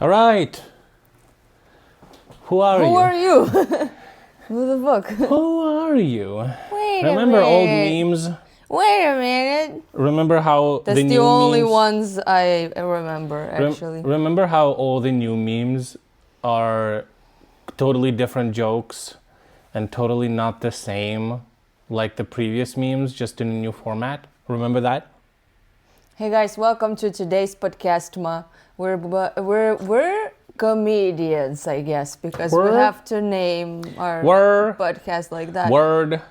All right. Who are you? Who are you? Who the fuck? Who are you? Wait Remember a old minute. memes? Wait a minute. Remember how That's the the new only memes... ones I remember, actually. Remember how all the new memes are totally different jokes and totally not the same like the previous memes, just in a new format? Remember that? Hey guys, welcome to today's podcast. We're comedians, I guess, because we have to name our podcast like that. Word.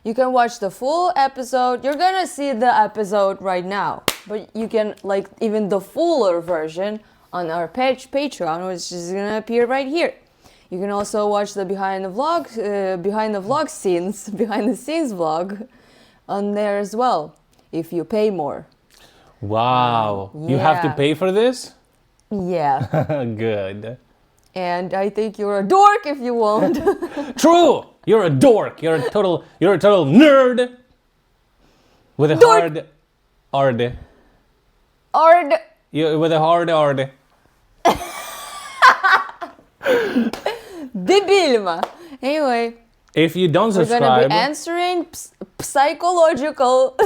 You can watch the full episode. You're gonna see the episode right now, but you can like even the fuller version on our Patreon, which is gonna appear right here. You can also watch the behind the scenes vlog on there as well, if you pay more. Wow. You have to pay for this? Yeah. Good. And I think you're a dork if you won't. True. You're a dork. You're a total nerd. With a Dork. hard Ard. with a hard Debilma. Anyway, If you don't we're subscribe, gonna be answering psychological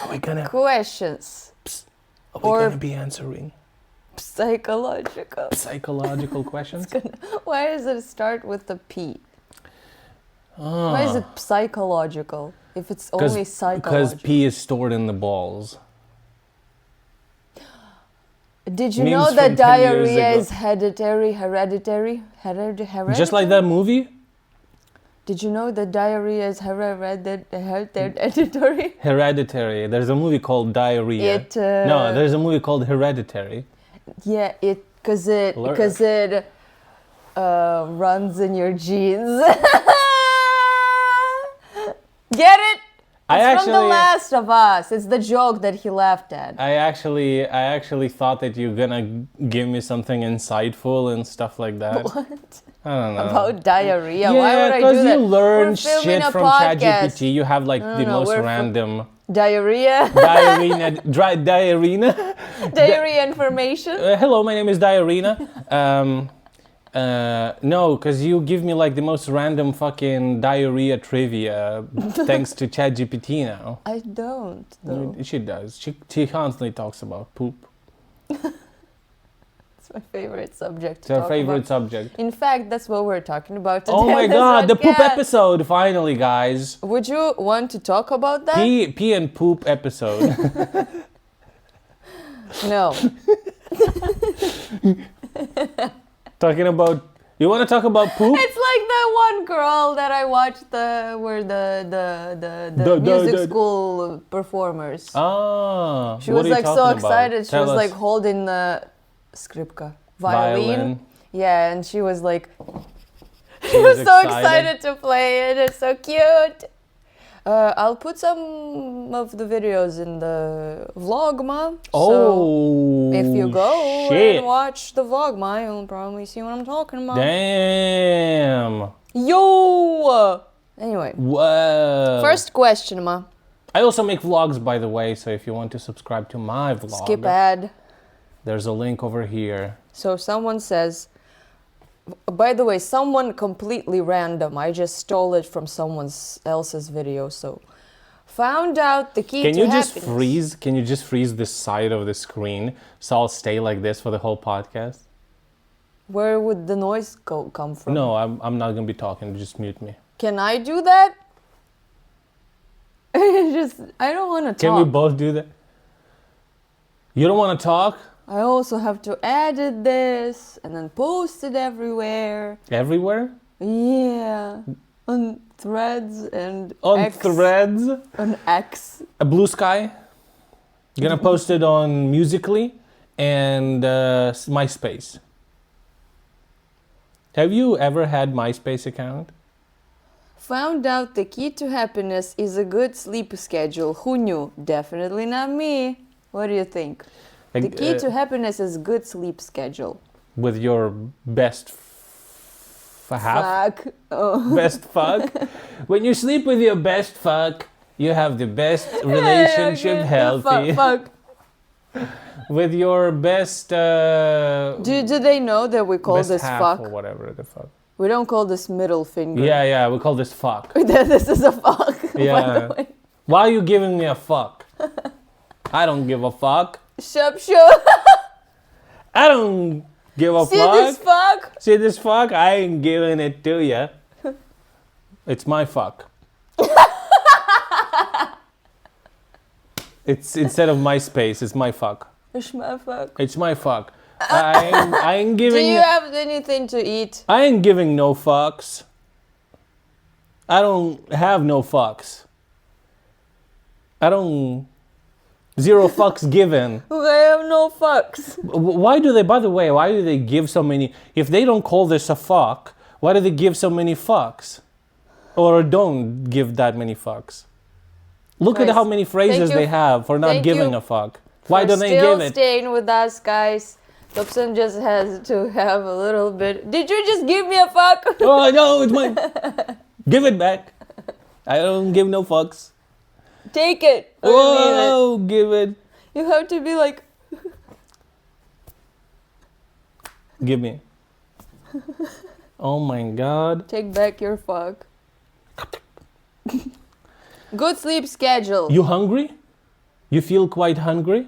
are we gonna questions. gonna be answering Psychological questions? Why does it start with the P? Why is it psychological if it's only psychological? Because P is stored in the balls. Did you Memes know from that 10 years diarrhea ago. is hereditary? Just like that movie? Did you know that diarrhea is hereditary? Hereditary. There's a movie called Diarrhea. No, there's a movie called Hereditary. Yeah, because it runs in your genes. Get it? It's from The Last of Us. It's the joke that he laughed at. I actually thought that you're gonna give me something insightful and stuff like that. What? I don't know. About diarrhea? Yeah, Why would I do because that? you learn We're filming shit a from podcast. ChatGPT. You have like the No, most we're random Diarrhea? diarrhea. Diarrhea information? Hello, my name is Diarrhea. No, because you give me like the most random fucking diarrhea trivia thanks to ChatGPT now. I don't, though. She does. She constantly talks about poop. It's my favorite subject It's to her talk favorite about. subject. In fact, that's what we're talking about today. Oh my on this god, the poop podcast. episode, finally, guys. Would you want to talk about that? Pee and poop episode. No. Talking about... You want to talk about poop? It's like that one girl that I watched the music school performers. Ah. She was like so excited. She was like holding the skripka violin. Yeah, and she was like she was so excited to play it. It's so cute. I'll put some of the videos in the vlogma. So if you go and watch the vlogma, you'll probably see what I'm talking about. Damn. Yo! Anyway. Whoa. First question, ma. I also make vlogs, by the way, so if you want to subscribe to my vlog, Skip ad. there's a link over here. So someone says, by the way, someone completely random. I just stole it from someone else's video. So, found out the key to happiness. Can you just freeze this side of the screen so I'll stay like this for the whole podcast? Where would the noise come from? No, I'm not gonna be talking. Just mute me. Can I do that? I don't want to talk. Can we both do that? You don't want to talk? I also have to edit this and then post it everywhere. Everywhere? Yeah. On Threads and On X. Threads? On X. A Blue Sky? Gonna post it on Musical.ly and MySpace. Have you ever had MySpace account? Found out the key to happiness is a good sleep schedule. Who knew? Definitely not me. What do you think? The key to happiness is good sleep schedule. With your best Fuck. Oh. Best fuck? When you sleep with your best fuck, you have the best relationship, healthy. Fuck. With your best... Do they know that we call this fuck? Or whatever the fuck. We don't call this middle finger. Yeah, we call this fuck. This is a fuck, yeah. by the way. Why are you giving me a fuck? I don't give a fuck. Shup. I don't give a fuck. This fuck? See this fuck? I ain't giving it to you. It's my fuck. It's instead of MySpace, it's my fuck. It's my fuck. It's my fuck. I ain't giving. Do you have anything to eat? I ain't giving no fucks. I don't have no fucks. I don't. Zero fucks given. I have no fucks. Why do they? By the way, why do they give so many? If they don't call this a fuck, why do they give so many fucks? Or don't give that many fucks? Look at how many phrases they have for not giving a fuck. Why don't they give it? Still staying with us, guys. Dobson just has to have a little bit. Did you just give me a fuck? Oh no, it's mine. Give it back. I don't give no fucks. Take it. Oh, give it. You have to be like. Give me. Oh my god. Take back your fuck. Good sleep schedule. You hungry? You feel quite hungry?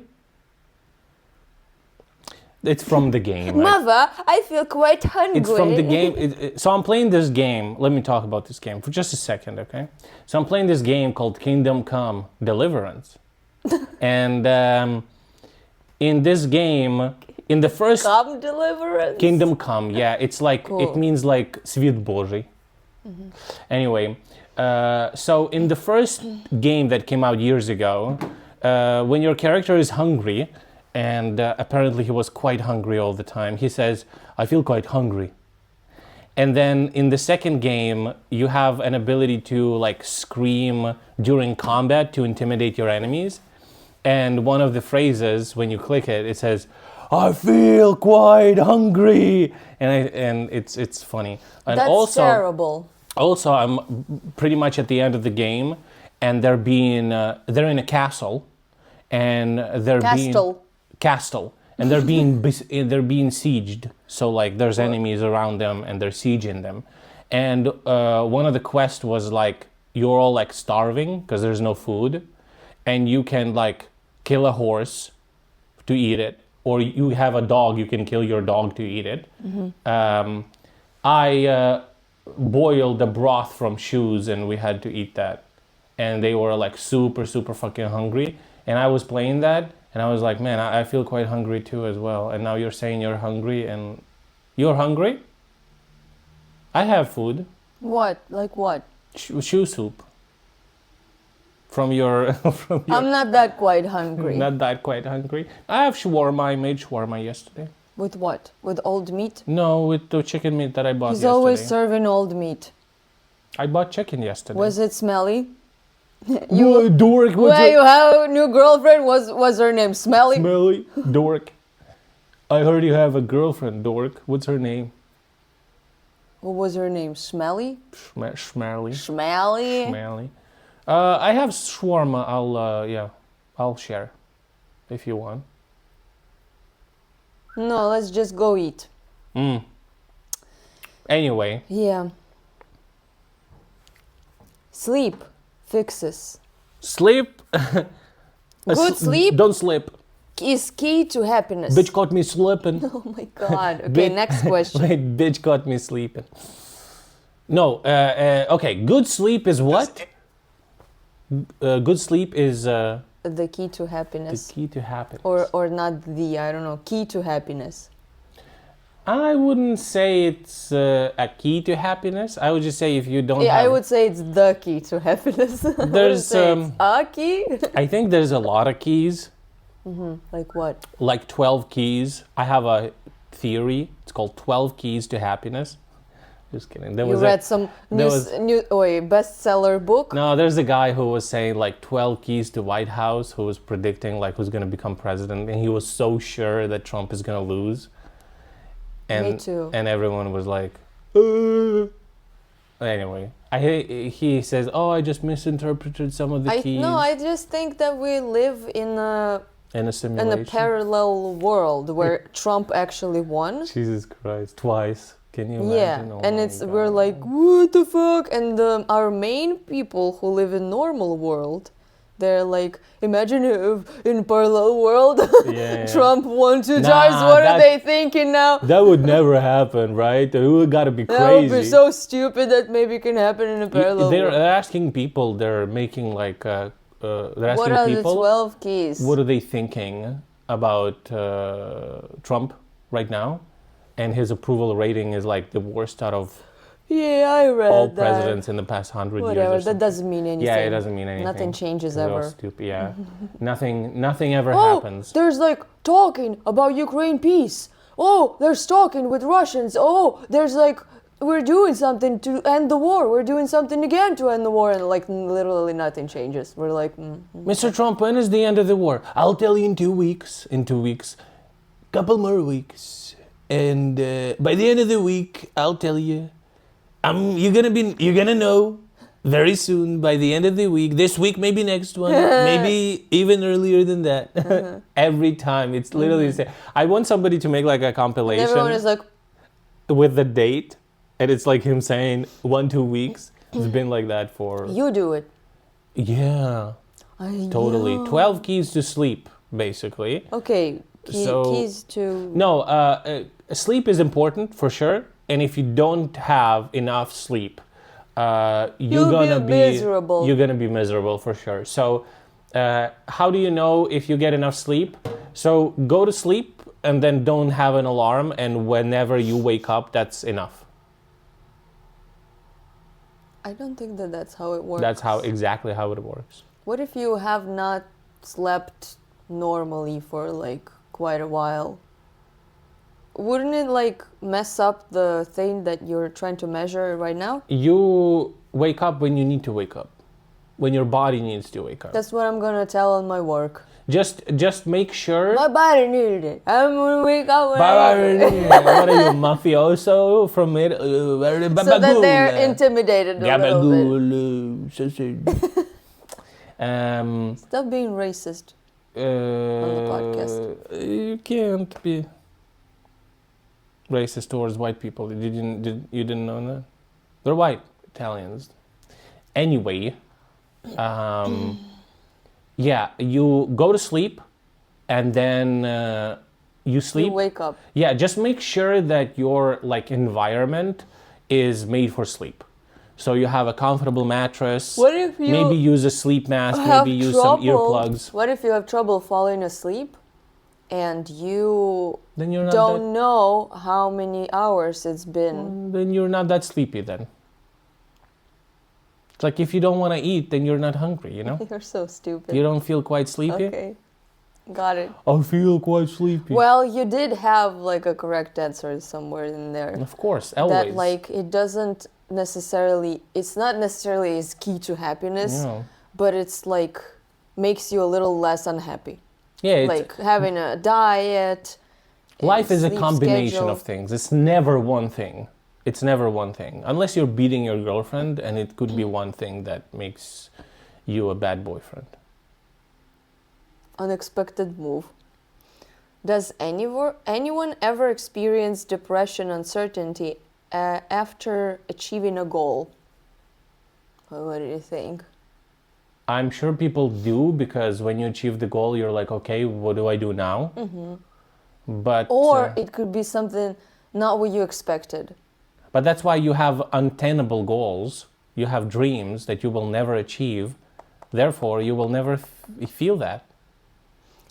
It's from the game. Right? Mother, I feel quite hungry. It's from the game. So I'm playing this game. Let me talk about this game for just a second, okay? So I'm playing this game called Kingdom Come Deliverance. And in this game, in the first... Come Deliverance? Kingdom Come, yeah. It's like, cool. It means like Свет Божий. Mm-hmm. Anyway, so in the first game that came out years ago, when your character is hungry, and apparently he was quite hungry all the time, he says, I feel quite hungry. And then in the second game, you have an ability to like scream during combat to intimidate your enemies. And one of the phrases, when you click it, it says, I feel quite hungry. And it's funny. And that's also, terrible. Also, I'm pretty much at the end of the game, and they're in a castle, and they're being sieged. So like there's enemies around them, and they're sieging them. And one of the quests was like you're all like starving because there's no food, and you can like kill a horse to eat it, or you have a dog, you can kill your dog to eat it. Mm-hmm. I boiled the broth from shoes, and we had to eat that. And they were like super fucking hungry. And I was playing that, and I was like, man, I feel quite hungry too as well. And now you're saying you're hungry, and you're hungry? I have food. What? Like what? Shoe soup. From your... I'm not that quite hungry. Not that quite hungry. I have shawarma. I made shawarma yesterday. With what? With old meat? No, with the chicken meat that I bought yesterday. He's always serving old meat. I bought chicken yesterday. Was it smelly? Dork. You have a new girlfriend? Was her name Smelly? Smelly. Dork. I heard you have a girlfriend, Dork. What's her name? What was her name? Smelly? Schmelly. Smelly. I have shawarma. I'll share if you want. No, let's just go eat. Anyway. Yeah. Sleep fixes. Sleep. Good sleep. Don't sleep. Is key to happiness. Bitch caught me sleeping. Oh my god. Okay, next question. Wait, bitch caught me sleeping. No. Okay. Good sleep is what? Good sleep is the key to happiness. The key to happiness. Or not I don't know, key to happiness. I wouldn't say it's a key to happiness. I would just say if you don't have... I would say it's the key to happiness. There's a key? I think there's a lot of keys. Mm-hmm. Like what? Like 12 keys. I have a theory. It's called 12 Keys to Happiness. Just kidding. You read some bestseller book? No, there's a guy who was saying like 12 keys to White House, who was predicting like who's going to become president, and he was so sure that Trump is going to lose. And, me too. And everyone was like, Anyway, he says, I just misinterpreted some of the keys. No, I just think that we live in a In a simulation? In a parallel world where Trump actually won. Jesus Christ, twice. Can you imagine? Yeah, and we're like, what the fuck? And our main people who live in normal world, they're like, imagine if in parallel world Trump won 2 times. What are they thinking now? That would never happen, right? It would gotta be crazy. That would be so stupid that maybe can happen in a parallel world. They're asking people, they're making like, they're asking what are people, the 12 keys? What are they thinking about Trump right now? And his approval rating is like the worst out of I read all presidents in the past 100 years. Whatever, that doesn't mean anything. Yeah, it doesn't mean anything. Nothing changes They're ever. all stupid, yeah. Nothing ever happens. There's like talking about Ukraine peace. Oh, there's talking with Russians. Oh, there's like, we're doing something to end the war. We're doing something again to end the war. And like literally nothing changes. We're like, Mr. Trump, when is the end of the war? I'll tell you in 2 weeks. In 2 weeks. Couple more weeks. And by the end of the week, I'll tell you. You're gonna know very soon by the end of the week. This week, maybe next one, maybe even earlier than that. Every time, it's literally the same. I want somebody to make like a compilation. And everyone is like, with the date, and it's like him saying 1-2 weeks. It's been like that for. You do it. Yeah. Totally. 12 keys to sleep, basically. Okay. Keys to. No. Sleep is important for sure. And if you don't have enough sleep, you're gonna be miserable. You're gonna be miserable for sure. So, how do you know if you get enough sleep? So go to sleep and then don't have an alarm. And whenever you wake up, that's enough. I don't think that's how it works. That's exactly how it works. What if you have not slept normally for like quite a while? Wouldn't it like mess up the thing that you're trying to measure right now? You wake up when you need to wake up. When your body needs to wake up. That's what I'm gonna tell on my work. Just make sure. My body needed it. I'm gonna wake up when What are you, mafioso from it? So that they're intimidated a little bit. Stop being racist on the podcast. You can't be racist towards white people. You didn't know that? They're white Italians. Anyway, you go to sleep and then you sleep. You wake up. Yeah, just make sure that your like environment is made for sleep. So you have a comfortable mattress. What if you maybe use a sleep mask, maybe use some earplugs. What if you have trouble falling asleep and you then you're not don't know how many hours it's been? Then you're not that sleepy then. It's like if you don't want to eat, then you're not hungry, you know? You're so stupid. You don't feel quite sleepy? Okay, got it. I feel quite sleepy. Well, you did have like a correct answer somewhere in there. Of course, always. That like it's not necessarily is key to happiness, but it's like makes you a little less unhappy. Yeah, it's like having a diet. Life is a combination of things. It's never one thing. It's never one thing. Unless you're beating your girlfriend, and it could be one thing that makes you a bad boyfriend. Unexpected move. Does anyone ever experience depression, uncertainty after achieving a goal? What do you think? I'm sure people do, because when you achieve the goal, you're like, okay, what do I do now? But or it could be something not what you expected. But that's why you have untenable goals. You have dreams that you will never achieve. Therefore, you will never feel that.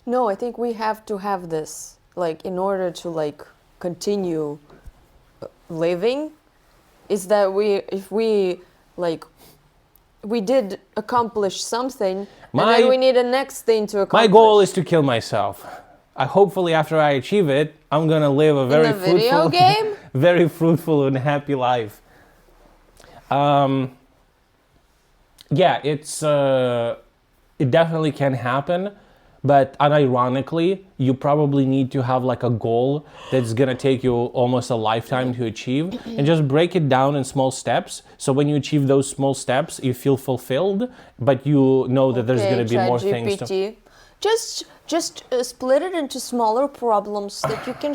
No, I think we have to have this, like, in order to, like, continue living, is that if we did accomplish something, and then we need a next thing to accomplish. My goal is to kill myself. Hopefully, after I achieve it, I'm gonna live a very fruitful, video game? very fruitful and happy life. It definitely can happen, but unironically, you probably need to have like a goal that's gonna take you almost a lifetime to achieve, and just break it down in small steps. So when you achieve those small steps, you feel fulfilled, but you know that there's gonna be more things. Just split it into smaller problems that you can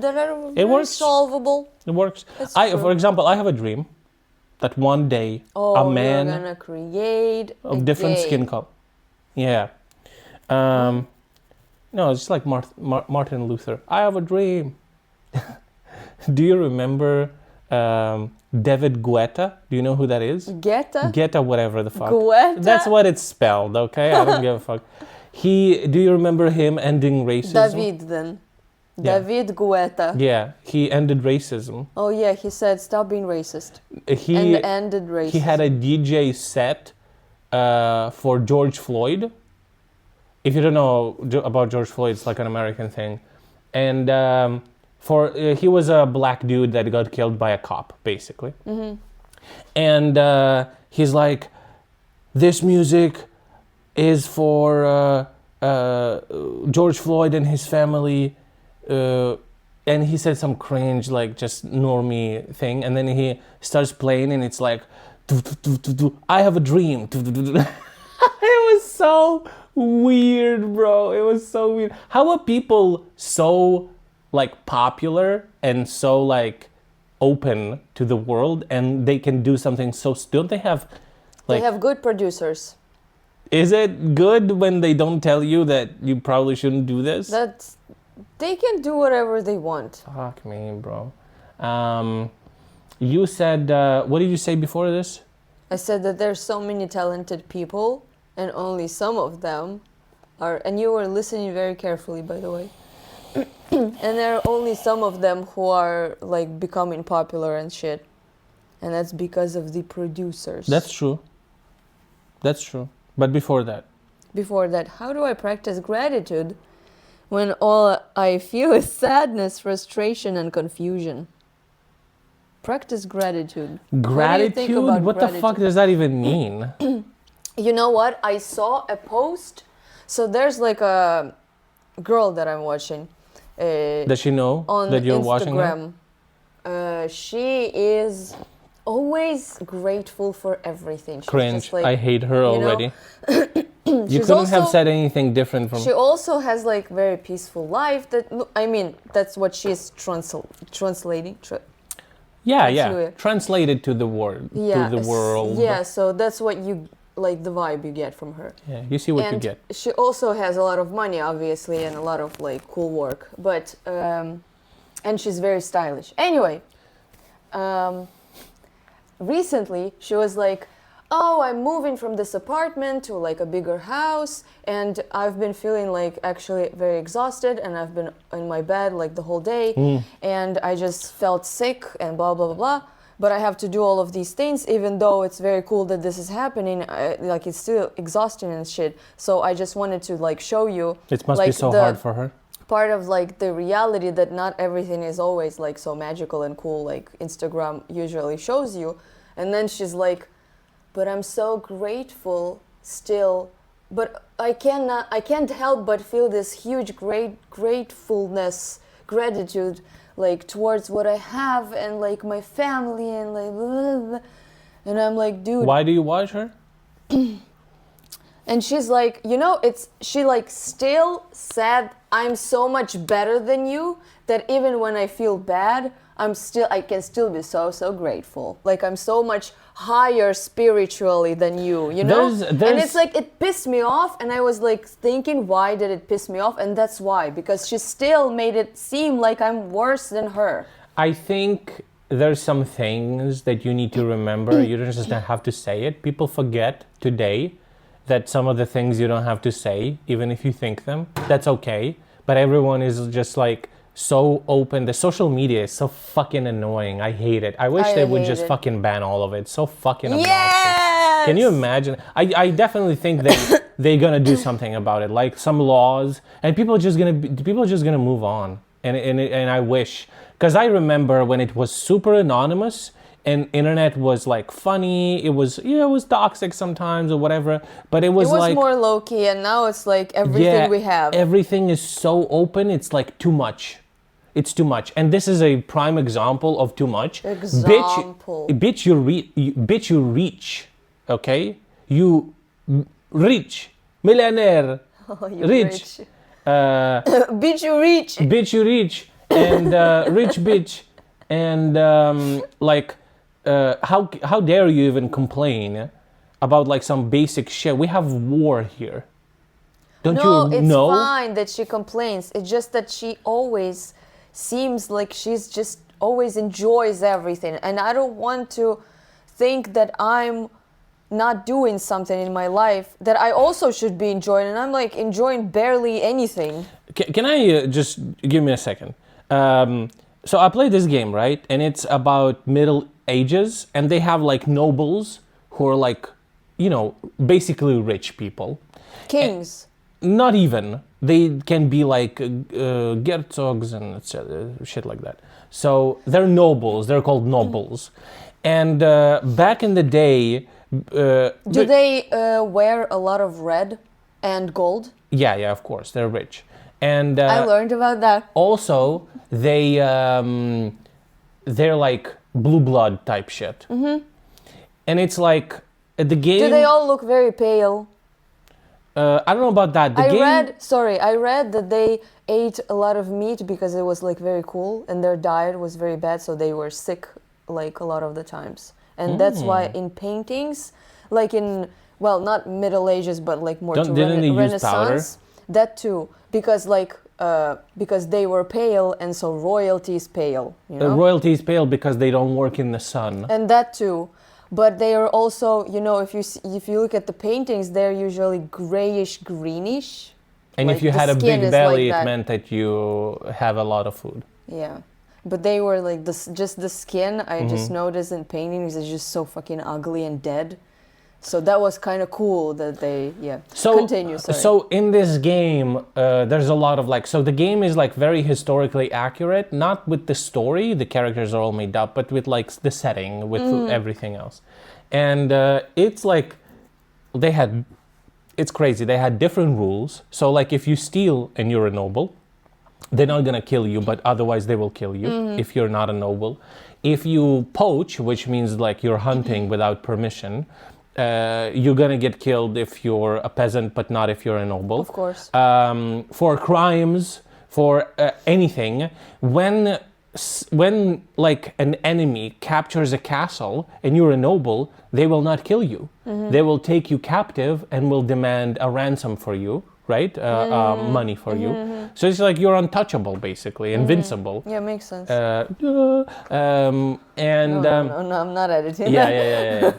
that are very solvable. It works. For example, I have a dream that one day a man you're gonna create of different skin color. Yeah. No, it's like Martin Luther. I have a dream. Do you remember David Guetta? Do you know who that is? Guetta, whatever the fuck. Guetta? That's what it's spelled, okay? I don't give a fuck. Do you remember him ending racism? David Guetta. Yeah, he ended racism. Oh yeah, he said stop being racist. And ended racism. He had a DJ set for George Floyd. If you don't know about George Floyd, it's like an American thing. And he was a black dude that got killed by a cop, basically. Mm-hmm. And he's like, this music is for George Floyd and his family. And he said some cringe, like just normie thing. And then he starts playing and it's like, I have a dream. It was so weird, bro. It was so weird. How are people so like popular and so like open to the world and they can do something so... Don't they have... They have good producers. Is it good when they don't tell you that you probably shouldn't do this? They can do whatever they want. Fuck me, bro. You said... what did you say before this? I said that there's so many talented people and only some of them are... And you were listening very carefully, by the way. And there are only some of them who are like becoming popular and shit. And that's because of the producers. That's true. That's true. But before that, how do I practice gratitude when all I feel is sadness, frustration, and confusion? Practice gratitude. Gratitude? What the fuck does that even mean? You know what? I saw a post. So there's like a girl that I'm watching. Does she know that you're watching her? She is always grateful for everything. She's cringe. Just like, I hate her already. You couldn't have said anything different from... She also has like very peaceful life. That's what she's translating. Translated to the world. Yeah, to the world. Yeah, so that's what you... like the vibe you get from her. Yeah, you see what you get. She also has a lot of money, obviously, and a lot of like cool work. But and she's very stylish. Anyway, recently she was like, "Oh, I'm moving from this apartment to like a bigger house, and I've been feeling like actually very exhausted, and I've been in my bed like the whole day, and I just felt sick and blah blah blah blah." But I have to do all of these things, even though it's very cool that this is happening. Like it's still exhausting and shit. So I just wanted to like show you. It must be so hard for her. Part of like the reality that not everything is always like so magical and cool, like Instagram usually shows you. And then she's like, "But I'm so grateful still. But I can't help but feel this huge gratefulness, gratitude." Like towards what I have and like my family and like blah, blah, blah. And I'm like, dude, why do you watch her? And she's like, she like still said, I'm so much better than you that even when I feel bad, I can still be so grateful. Like I'm so much higher spiritually than you know? And it's like, it pissed me off. And I was like thinking, why did it piss me off? And that's why, because she still made it seem like I'm worse than her. I think there's some things that you need to remember. You don't just have to say it. People forget today that some of the things you don't have to say, even if you think them, that's okay. But everyone is just like, so open. The social media is so fucking annoying. I hate it. I wish they would just fucking ban all of it. So fucking obnoxious. Yes! Can you imagine? I definitely think that they're gonna do something about it, like some laws, and people are just gonna move on. And I wish, because I remember when it was super anonymous and internet was like funny. It was toxic sometimes or whatever, but it was like more low key, and now it's like everything we have. Everything is so open. It's like too much. It's too much, and this is a prime example of too much. Bitch, you reach, okay? You reach, millionaire, Rich. Bitch, you rich. Bitch, you rich. And rich bitch. And how dare you even complain about like some basic shit? We have war here. Don't you know? No, it's fine that she complains. It's just that she always seems like she's just always enjoys everything. And I don't want to think that I'm not doing something in my life that I also should be enjoying. And I'm like enjoying barely anything. Can I just give me a second? So I played this game, right? And it's about Middle Ages. And they have like nobles who are like, you know, basically rich people. Kings. Not even. They can be like Gerzogs and shit like that. So they're nobles. They're called nobles. And back in the day... Do they wear a lot of red and gold? Yeah, of course. They're rich. And I learned about that. Also, they're like blue blood type shit. Mm-hmm. And it's like the game... Do they all look very pale? I don't know about that. I read that they ate a lot of meat because it was like very cool and their diet was very bad, so they were sick like a lot of the times. And that's why in paintings, like in, well, not Middle Ages, but like more to Renaissance, that too, because they were pale and so royalty is pale. You know? Royalty is pale because they don't work in the sun. And that too. But they are also, you know, if you look at the paintings, they're usually grayish, greenish. And like if you had a big belly, like it meant that you have a lot of food. Yeah. But they were like, just the skin, I just noticed in paintings, is just so fucking ugly and dead. So that was kind of cool that they, continue, sorry. So in this game, there's a lot of like, so the game is like very historically accurate, not with the story, the characters are all made up, but with like the setting, with everything else. And it's like, it's crazy, they had different rules. So like if you steal and you're a noble, they're not gonna kill you, but otherwise they will kill you if you're not a noble. If you poach, which means like you're hunting without permission, you're gonna get killed if you're a peasant, but not if you're a noble. Of course. For crimes, for anything, when like an enemy captures a castle and you're a noble, they will not kill you. They will take you captive and will demand a ransom for you, right? Money for you. So it's like you're untouchable, basically, invincible. Yeah, makes sense. No, I'm not editing. Yeah.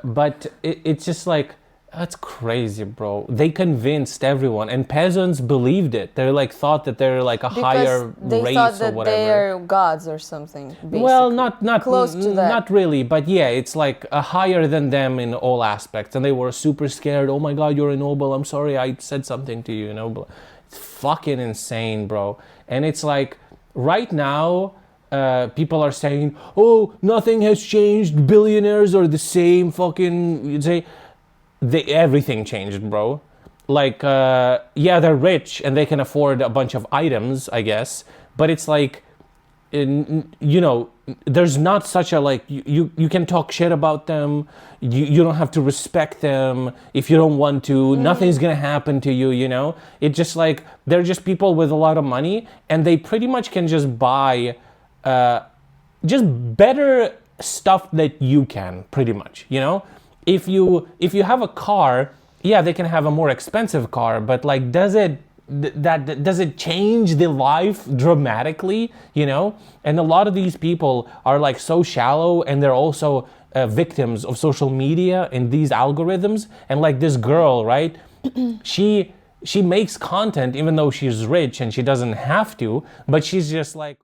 But it's just like, that's crazy, bro. They convinced everyone, and peasants believed it. They like thought that they're like a higher race or whatever. They thought that they are gods or something. Basically. Well, not close to that. Not really, but yeah, it's like higher than them in all aspects, and they were super scared. Oh my God, you're a noble. I'm sorry, I said something to you. You know, it's fucking insane, bro. And it's like right now. People are saying, "Oh, nothing has changed. Billionaires are the same." Fucking, you'd say. Everything changed, bro. Like, they're rich and they can afford a bunch of items, I guess. But it's like, you know, there's not such a, like, you can talk shit about them. You don't have to respect them if you don't want to. Nothing's gonna happen to you, you know? It's just like, they're just people with a lot of money and they pretty much can just buy just better stuff that you can, pretty much, you know? If you have a car, yeah, they can have a more expensive car, but like, does it change the life dramatically, you know? And a lot of these people are like so shallow, and they're also victims of social media and these algorithms. And like this girl, right? she makes content even though she's rich and she doesn't have to, but she's just like